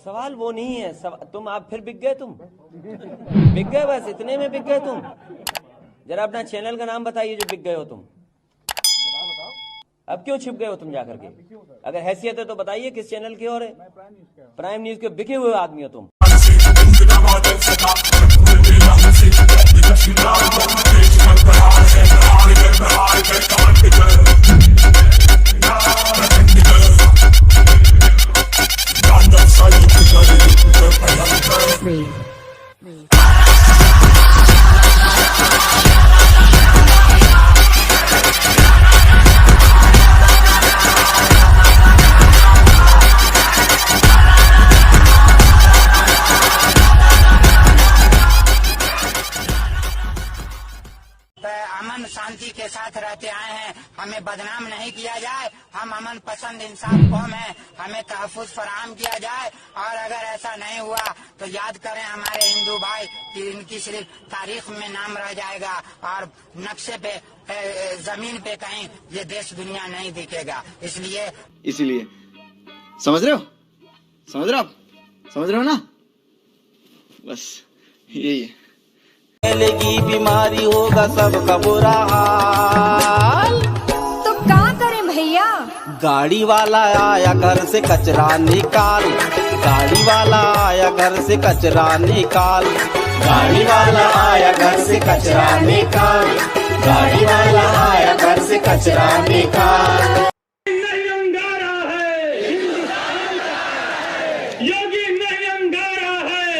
सवाल वो नहीं है। तुम आप फिर बिक गए, तुम बिक गए, बस इतने में बिक गए तुम। जरा अपना चैनल का नाम बताइए जो बिक गए हो तुम। अब क्यों छिप गए हो तुम जाकर के? अगर हैसियत है तो बताइए किस चैनल की ओर है। प्राइम न्यूज के बिके हुए आदमी हो तुम। अमन शांति के साथ रहते आए हैं, हमें बदनाम नहीं किया जाए। हम अमन पसंद इंसान कौम है, हमें तहफ़्फ़ुज़ फराहम किया जाए। और अगर ऐसा नहीं हुआ तो याद करें हमारे हिंदू भाई कि इनकी सिर्फ तारीख में नाम रह जाएगा और नक्शे पे जमीन पे कहीं ये देश दुनिया नहीं दिखेगा। इसलिए समझ रहे हो ना? बस यही है। फैलेगी बीमारी, होगा सबका बुरा हाल। तो क्या करें भैया? गाड़ी वाला आया घर से कचरा निकाल, गाड़ी वाला आया घर से कचरा निकाल, गाड़ी वाला आया घर से कचरा निकाल, गाड़ी वाला आया घर से कचरा निकाल। नहीं अंगारा है, योगी नहीं अंगारा है।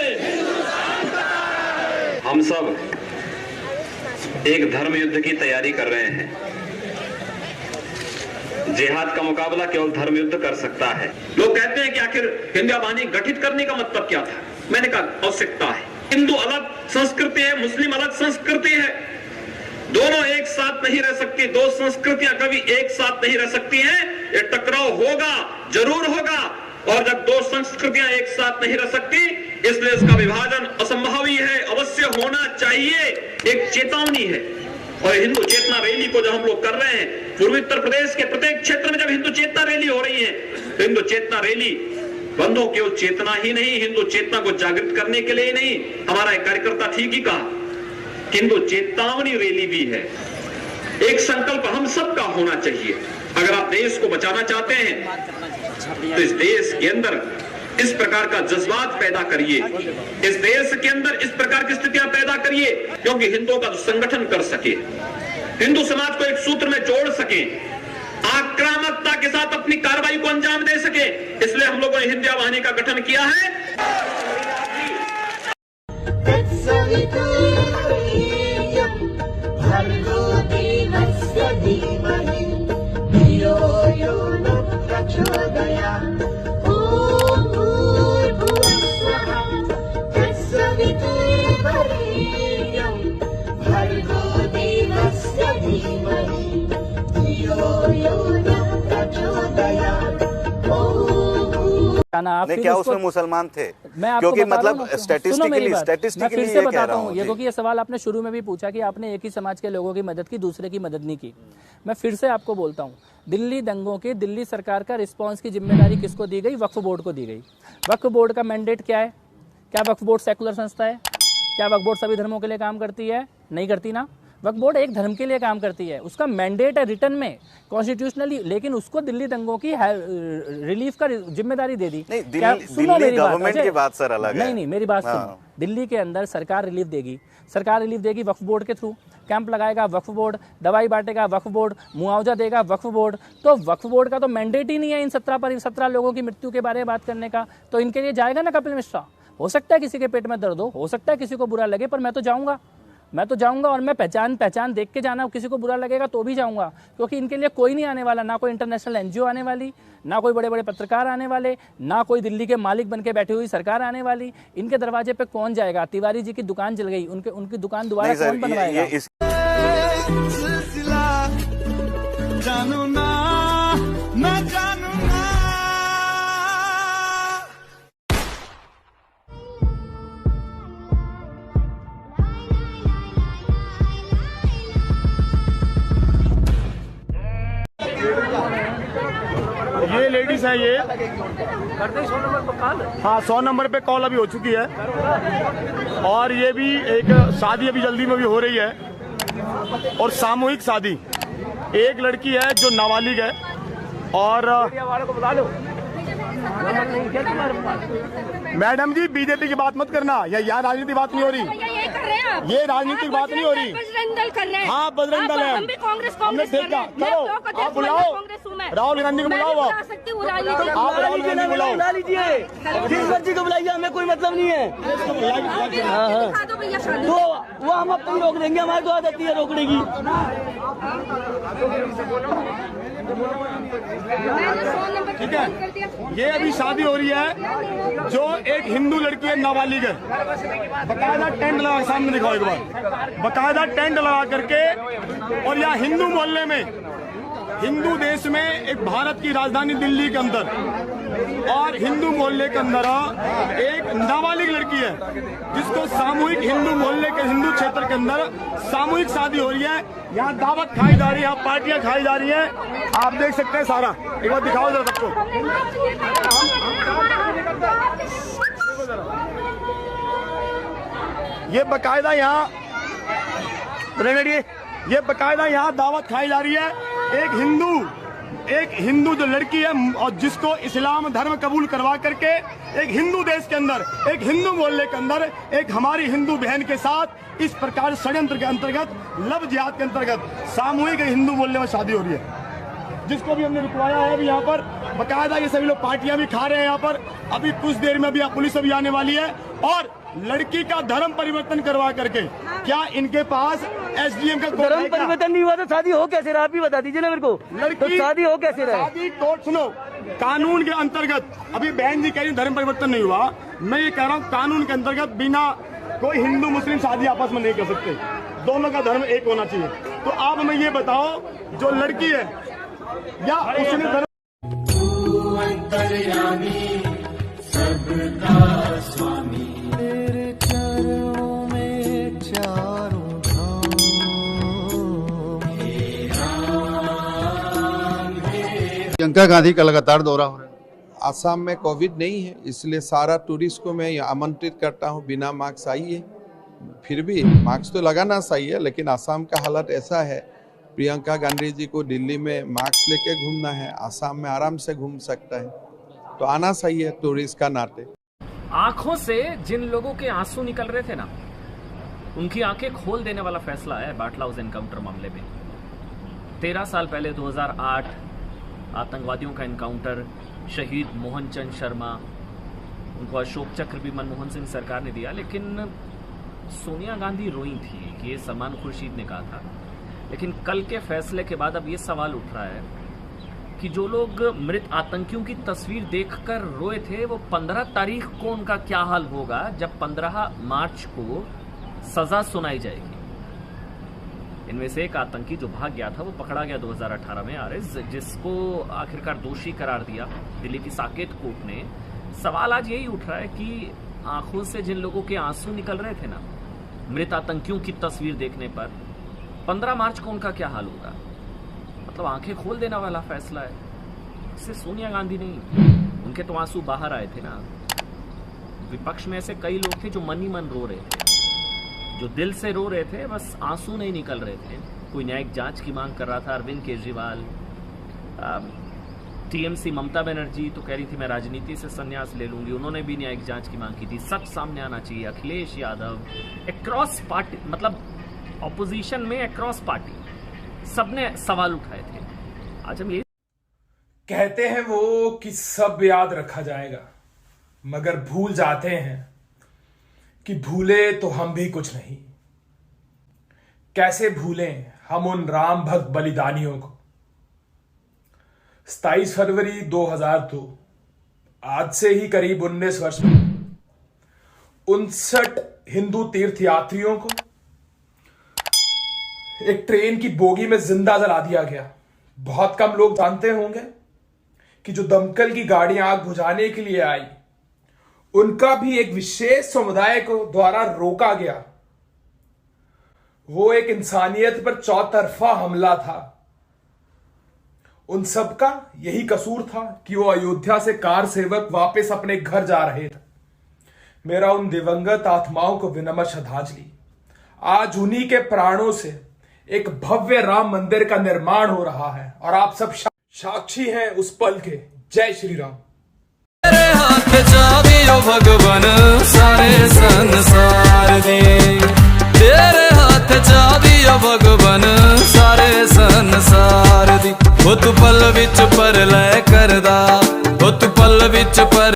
हम सब एक धर्म युद्ध की तैयारी कर रहे हैं। जिहाद का मुकाबला केवल धर्म युद्ध कर सकता है। लोग कहते हैं कि आखिर हिंदू आबादी गठित करने का मतलब क्या था? मैंने कहा आवश्यकता है। हिंदू अलग संस्कृति है, मुस्लिम अलग संस्कृति है, दोनों एक साथ नहीं रह सकती। दो संस्कृतियां कभी एक साथ नहीं रह सकती हैं। ये टकराव होगा, जरूर होगा। और जब दो संस्कृतियां एक साथ नहीं रह सकती, इसलिए इसका विभाजन असंभव ही है, अवश्य होना चाहिए। एक चेतावनी है। और हिंदू चेतना रैली को जब हम लोग कर रहे हैं, पूर्वी उत्तर प्रदेश के प्रत्येक क्षेत्र में जब हिंदू चेतना रैली हो रही है, तो हिंदू चेतना रैली बंधुओं केवल चेतना ही नहीं, हिंदू चेतना को जागृत करने के लिए ही नहीं। हमारा एक कार्यकर्ता ठीक ही कहा, हिंदू चेतावनी रैली भी है। एक संकल्प हम सबका होना चाहिए। अगर आप देश को बचाना चाहते हैं तो इस देश के अंदर इस प्रकार का जज्बात पैदा करिए, इस देश के अंदर इस प्रकार की स्थितियां पैदा करिए, क्योंकि हिंदुओं का संगठन कर सके, हिंदू समाज को एक सूत्र में जोड़ सके, आक्रामकता के साथ अपनी कार्रवाई को अंजाम दे सके। इसलिए हम लोगों ने हिंदू वाहिनी का गठन किया है। नहीं, क्या उसमें मुसलमान थे? क्योंकि मतलब स्टैटिस्टिकली ये कह रहा हूँ। क्योंकि ये सवाल आपने शुरू में भी पूछा कि आपने एक ही समाज के लोगों की मदद की, दूसरे की मदद नहीं की। मैं फिर से आपको बोलता हूँ, दिल्ली दंगों के दिल्ली सरकार का रिस्पांस की जिम्मेदारी किसको दी गई? वक्फ बोर्ड को दी गई। वक्फ बोर्ड का मैंडेट क्या है? क्या वक्फ बोर्ड सेकुलर संस्था है? क्या वक्फ बोर्ड सभी धर्मों के लिए काम करती है? नहीं करती ना। वक्फ बोर्ड एक धर्म के लिए काम करती है, उसका मैंडेट है रिटर्न में कॉन्स्टिट्यूशनली, लेकिन उसको दिल्ली दंगों की रिलीफ का जिम्मेदारी दे दी। नहीं, दिल्ली गवर्नमेंट की बात सर अलग है। नहीं, मेरी बात सुनो। दिल्ली के अंदर सरकार रिलीफ देगी, सरकार रिलीफ देगी वक्फ बोर्ड के थ्रू। कैंप लगाएगा वक्फ बोर्ड, दवाई बांटेगा वक्फ बोर्ड, मुआवजा देगा वक्फ बोर्ड। तो वक्फ बोर्ड का तो मैंडेट ही नहीं है इन 17 लोगों की मृत्यु के बारे में बात करने का। तो इनके लिए जाएगा ना कपिल मिश्रा। हो सकता है किसी के पेट में दर्द हो सकता है किसी को बुरा लगे, पर मैं तो जाऊंगा और मैं पहचान देख के जाना। किसी को बुरा लगेगा तो भी जाऊंगा, क्योंकि इनके लिए कोई नहीं आने वाला, ना कोई इंटरनेशनल एनजीओ आने वाली, ना कोई बड़े बड़े पत्रकार आने वाले, ना कोई दिल्ली के मालिक बन के बैठी हुई सरकार आने वाली। इनके दरवाजे पे कौन जाएगा? तिवारी जी की दुकान जल गई, उनकी दुकान दोबारा कौन बनवाएगा? ये लेडीज केस है ये। हाँ, 100 नंबर पे कॉल अभी हो चुकी है और ये भी एक शादी अभी जल्दी में भी हो रही है और सामूहिक शादी। एक लड़की है जो नाबालिग है और मैडम जी बीजेपी की बात मत करना, यहाँ राजनीतिक बात नहीं हो रही, ये राजनीतिक बात नहीं हो रही। हाँ, बजरंग दल है, हमने देखा। चलो आप बुलाओ राहुल गांधी को, बुलाओ आप राहुल गांधी बुलाओ, जिस मर्जी को बुलाइए, हमें कोई मतलब नहीं है। तो वो हम अपनी रोक देंगे, हमारी तो आदत है रोकने की। ठीक है, ये अभी शादी हो रही है जो एक हिंदू लड़की है, नाबालिग है। बकायदा टेंट लगा, सामने दिखाओ एक बार, बकायदा टेंट लगा करके। और यहाँ हिंदू मोहल्ले में, हिंदू देश में, एक भारत की राजधानी दिल्ली के अंदर और हिंदू मोहल्ले के अंदर एक नाबालिग लड़की है जिसको सामूहिक हिंदू मोहल्ले के, हिंदू क्षेत्र के अंदर सामूहिक शादी हो रही है। यहाँ दावत खाई जा रही है, यहाँ पार्टियां खाई जा रही हैं, आप देख सकते हैं सारा। एक बार दिखाओ जरा सबको। ये बकायदा यहाँ ये बकायदा यहाँ दावत खाई जा रही है। एक हिंदू जो लड़की है और जिसको इस्लाम धर्म कबूल करवा करके एक हिंदू देश के अंदर, एक हिंदू मोहल्ले के अंदर एक हमारी हिंदू बहन के साथ इस प्रकार षड्यंत्र के अंतर्गत, लव जिहाद के अंतर्गत सामूहिक हिंदू मोहल्ले में शादी हो रही है, जिसको भी हमने रुकवाया है। अभी यहाँ पर बकायदा ये सभी लोग पार्टियां भी खा रहे हैं। यहाँ पर अभी कुछ देर में अभी पुलिस अभी आने वाली है और लड़की का धर्म परिवर्तन करवा करके, क्या इनके पास एसडीएम का धर्म परिवर्तन नहीं हुआ तो शादी हो कैसे रहा? आप ही बता दीजिए ना मेरे को, लड़की तो शादी हो कैसे रहा? शादी कोर्ट सुनो, कानून के अंतर्गत, अभी बहन जी कह रही धर्म परिवर्तन नहीं हुआ, मैं ये कह रहा हूँ कानून के अंतर्गत बिना कोई हिंदू मुस्लिम शादी आपस में नहीं कर सकते, दोनों का धर्म एक होना चाहिए। तो आप हमें ये बताओ, जो लड़की है या उसने धर्म प्रियंका गांधी का लगातार दौरा हो रहा है। आसाम में कोविड नहीं है, इसलिए सारा टूरिस्ट को मैं आमंत्रित करता हूं, बिना मास्क आइए। फिर भी मास्क तो लगाना चाहिए, लेकिन आसाम का हालत ऐसा है, प्रियंका गांधी जी को दिल्ली में मास्क लेके घूमना है, आसाम में आराम से घूम सकता है, तो आना चाहिए टूरिस्ट का नाते। आंखों से जिन लोगों के आंसू निकल रहे थे ना, उनकी आंखें खोल देने वाला फैसला है बाटला हाउस एनकाउंटर मामले में। 13 साल पहले 2008 आतंकवादियों का एनकाउंटर, शहीद मोहन चंद शर्मा, उनको अशोक चक्र भी मनमोहन सिंह सरकार ने दिया, लेकिन सोनिया गांधी रोई थी कि ये सलमान खुर्शीद ने कहा था। लेकिन कल के फैसले के बाद अब ये सवाल उठ रहा है कि जो लोग मृत आतंकियों की तस्वीर देखकर रोए थे, वो 15 तारीख को उनका क्या हाल होगा जब 15 मार्च को सजा सुनाई जाएगी। इनमें से एक आतंकी जो भाग गया था वो पकड़ा गया 2018 में आरएस, जिसको आखिरकार दोषी करार दिया दिल्ली की साकेत कोर्ट ने। सवाल आज यही उठ रहा है कि आंखों से जिन लोगों के आंसू निकल रहे थे ना मृत आतंकियों की तस्वीर देखने पर, 15 मार्च को उनका क्या हाल होगा। मतलब आंखें खोल देने वाला फैसला है। इससे सोनिया गांधी नहीं, उनके तो आंसू बाहर आए थे ना। विपक्ष में ऐसे कई लोग थे जो मन ही मन रो रहे थे, जो दिल से रो रहे थे, बस आंसू नहीं निकल रहे थे। कोई न्यायिक जांच की मांग कर रहा था, अरविंद केजरीवाल, टीएमसी ममता बनर्जी तो कह रही थी मैं राजनीति से संन्यास ले लूंगी, उन्होंने भी न्यायिक जांच की मांग की थी। सच सामने आना चाहिए। अखिलेश यादव, अक्रॉस पार्टी, मतलब ऑपोजिशन में अक्रॉस पार्टी सबने सवाल उठाए थे। आज हम ये कहते हैं वो कि सब याद रखा जाएगा, मगर भूल जाते हैं कि भूले तो हम भी कुछ नहीं। कैसे भूलें हम उन राम भक्त बलिदानियों को। 27 फरवरी 2002, आज से ही करीब 19 वर्ष में 59 हिंदू तीर्थयात्रियों को एक ट्रेन की बोगी में जिंदा जला दिया गया। बहुत कम लोग जानते होंगे कि जो दमकल की गाड़ियां आग बुझाने के लिए आई, उनका भी एक विशेष समुदाय को द्वारा रोका गया। वो एक इंसानियत पर चौतरफा हमला था। उन सबका यही कसूर था कि वो अयोध्या से कार सेवक वापस अपने घर जा रहे थे। मेरा उन दिवंगत आत्माओं को विनम्र श्रद्धांजलि। आज उन्हीं के प्राणों से एक भव्य राम मंदिर का निर्माण हो रहा है और आप सब साक्षी हैं उस पल के। जय श्री राम। तेरे हाथ चाबियो भगवान सारे संसार दी, तेरे हाथ चाबियो भगवान सारे संसार दी। हो तू पल विच पर लय करदा, हो तू पल विच पर